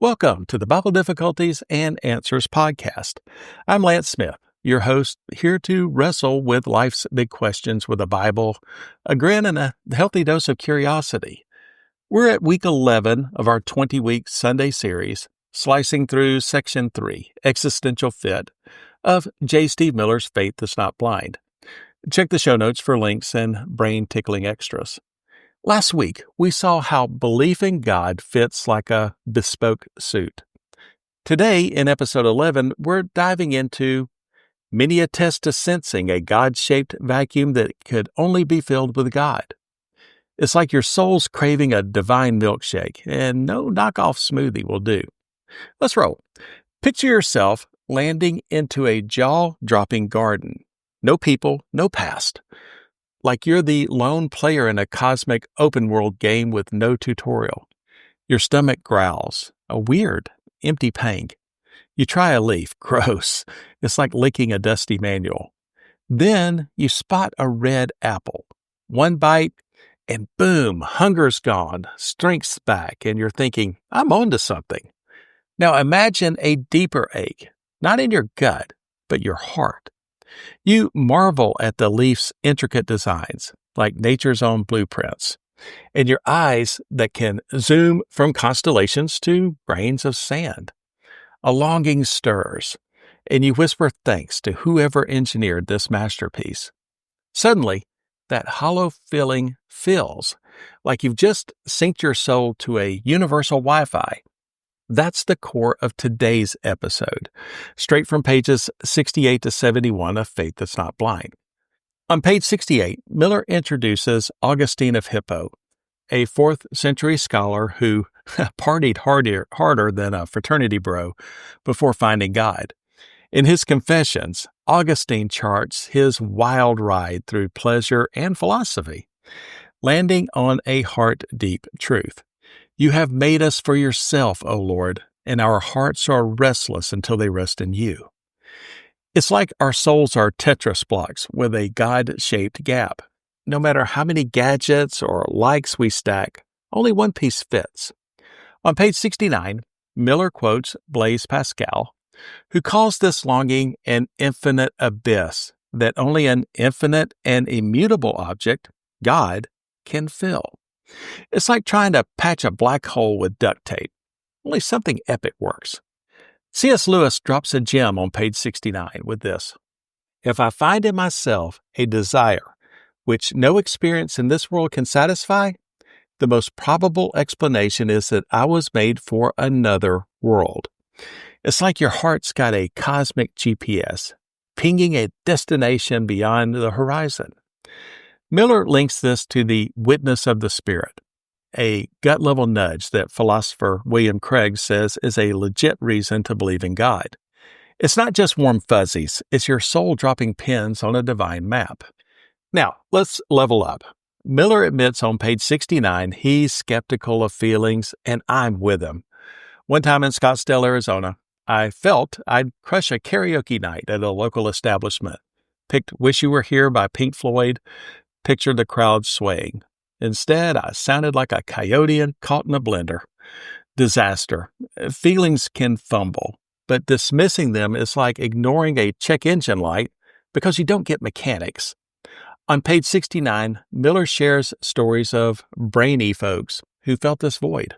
Welcome to the Bible Difficulties and Answers podcast. I'm Lance Smith, your host, here to wrestle with life's big questions with a Bible, a grin, and a healthy dose of curiosity. We're at week 11 of our 20-week Sunday series, slicing through section 3, Existential Fit, of J. Steve Miller's Faith That's Not Blind. Check the show notes for links and brain-tickling extras. Last week, we saw how belief in God fits like a bespoke suit. Today, in episode 11, we're diving into many attest to sensing a God-shaped vacuum that could only be filled with God. It's like your soul's craving a divine milkshake, and no knockoff smoothie will do. Let's roll. Picture yourself landing into a jaw-dropping garden. No people, no past. Like you're the lone player in a cosmic open-world game with no tutorial. Your stomach growls, a weird, empty pang. You try a leaf, gross. It's like licking a dusty manual. Then you spot a red apple. One bite, and boom, hunger's gone, strength's back, and you're thinking, I'm onto something. Now imagine a deeper ache, not in your gut, but your heart. You marvel at the leaf's intricate designs, like nature's own blueprints, and your eyes that can zoom from constellations to grains of sand. A longing stirs, and you whisper thanks to whoever engineered this masterpiece. Suddenly, that hollow feeling feels like you've just synced your soul to a universal Wi-Fi. That's the core of today's episode, straight from pages 68 to 71 of Faith That's Not Blind. On page 68, Miller introduces Augustine of Hippo, a 4th century scholar who partied harder than a fraternity bro before finding God. In his Confessions, Augustine charts his wild ride through pleasure and philosophy, landing on a heart-deep truth. You have made us for yourself, O Lord, and our hearts are restless until they rest in you. It's like our souls are Tetris blocks with a God-shaped gap. No matter how many gadgets or likes we stack, only one piece fits. On page 69, Miller quotes Blaise Pascal, who calls this longing an infinite abyss that only an infinite and immutable object, God, can fill. It's like trying to patch a black hole with duct tape. Only something epic works. C.S. Lewis drops a gem on page 69 with this. If I find in myself a desire which no experience in this world can satisfy, the most probable explanation is that I was made for another world. It's like your heart's got a cosmic GPS, pinging a destination beyond the horizon. Miller links this to the witness of the Spirit, a gut-level nudge that philosopher William Craig says is a legit reason to believe in God. It's not just warm fuzzies, it's your soul dropping pins on a divine map. Now, let's level up. Miller admits on page 69 he's skeptical of feelings, and I'm with him. One time in Scottsdale, Arizona, I felt I'd crush a karaoke night at a local establishment. Picked Wish You Were Here by Pink Floyd, pictured the crowd swaying. Instead, I sounded like a coyote caught in a blender. Disaster. Feelings can fumble, but dismissing them is like ignoring a check engine light because you don't get mechanics. On page 69, Miller shares stories of brainy folks who felt this void.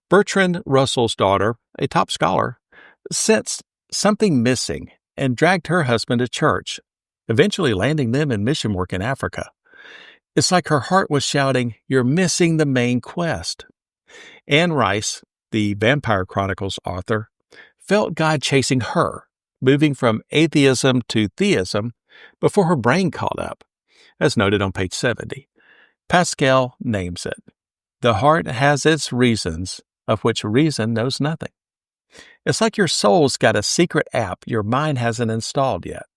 Bertrand Russell's daughter, a top scholar, sensed something missing and dragged her husband to church, eventually landing them in mission work in Africa. It's like her heart was shouting, "You're missing the main quest." Anne Rice, the Vampire Chronicles author, felt God chasing her, moving from atheism to theism before her brain caught up, as noted on page 70. Pascal names it. The heart has its reasons, of which reason knows nothing. It's like your soul's got a secret app your mind hasn't installed yet.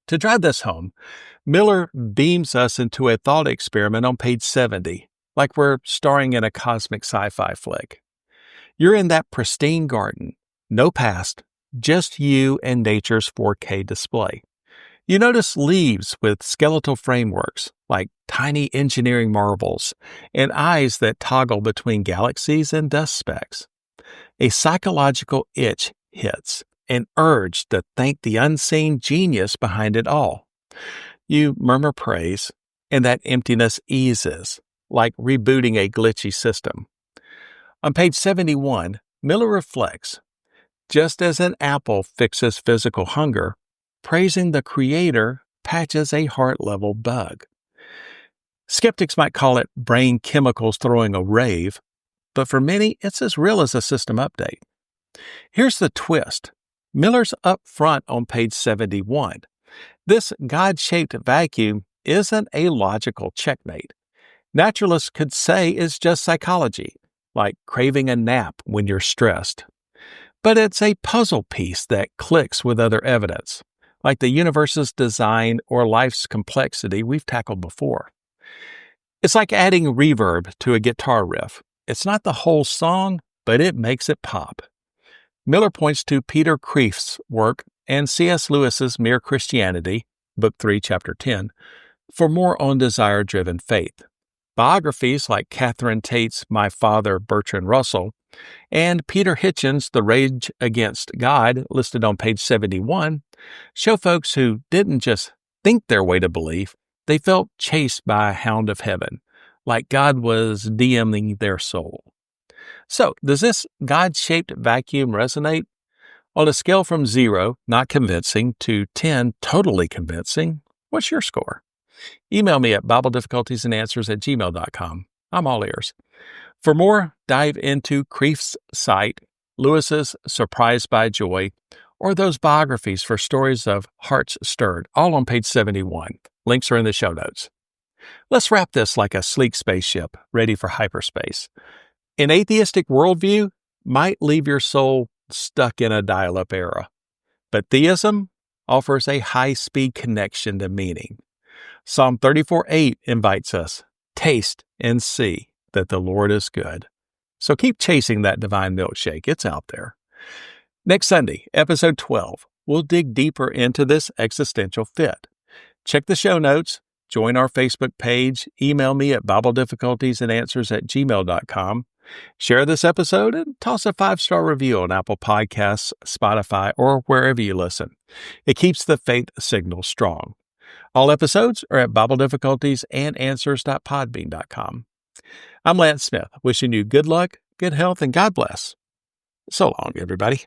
To drive this home, Miller beams us into a thought experiment on page 70, like we're starring in a cosmic sci-fi flick. You're in that pristine garden, no past, just you and nature's 4K display. You notice leaves with skeletal frameworks, like tiny engineering marvels, and eyes that toggle between galaxies and dust specks. a psychological itch hits, an urge to thank the unseen genius behind it all. You murmur praise, and that emptiness eases, like rebooting a glitchy system. On page 71, Miller reflects, just as an apple fixes physical hunger, praising the Creator patches a heart-level bug. Skeptics might call it brain chemicals throwing a rave, but for many, it's as real as a system update. Here's the twist. Miller's up front on page 71. This God-shaped vacuum isn't a logical checkmate. Naturalists could say it's just psychology, like craving a nap when you're stressed. But it's a puzzle piece that clicks with other evidence, like the universe's design or life's complexity we've tackled before. It's like adding reverb to a guitar riff. It's not the whole song, but it makes it pop. Miller points to Peter Kreeft's work and C.S. Lewis's Mere Christianity, Book 3, Chapter 10, for more on desire-driven faith. Biographies like Catherine Tate's My Father, Bertrand Russell, and Peter Hitchens' The Rage Against God, listed on page 71, show folks who didn't just think their way to belief, they felt chased by a hound of heaven, like God was DMing their soul. So, does this God-shaped vacuum resonate? On a scale from 0, not convincing, to 10, totally convincing, what's your score? Email me at BibleDifficultiesAndAnswers@gmail.com. I'm all ears. For more, dive into Kreeft's site, Lewis's Surprised by Joy, or those biographies for stories of hearts stirred, all on page 71. Links are in the show notes. Let's wrap this like a sleek spaceship ready for hyperspace. An atheistic worldview might leave your soul stuck in a dial-up era, but theism offers a high-speed connection to meaning. Psalm 34:8 invites us, taste and see that the Lord is good. So keep chasing that divine milkshake. It's out there. Next Sunday, episode 12, we'll dig deeper into this existential fit. Check the show notes, join our Facebook page, email me at BibleDifficultiesAndAnswers@gmail.com. Share this episode and toss a 5-star review on Apple Podcasts, Spotify, or wherever you listen. It keeps the faith signal strong. All episodes are at BibleDifficultiesAndAnswers.podbean.com. I'm Lance Smith, wishing you good luck, good health, and God bless. So long, everybody.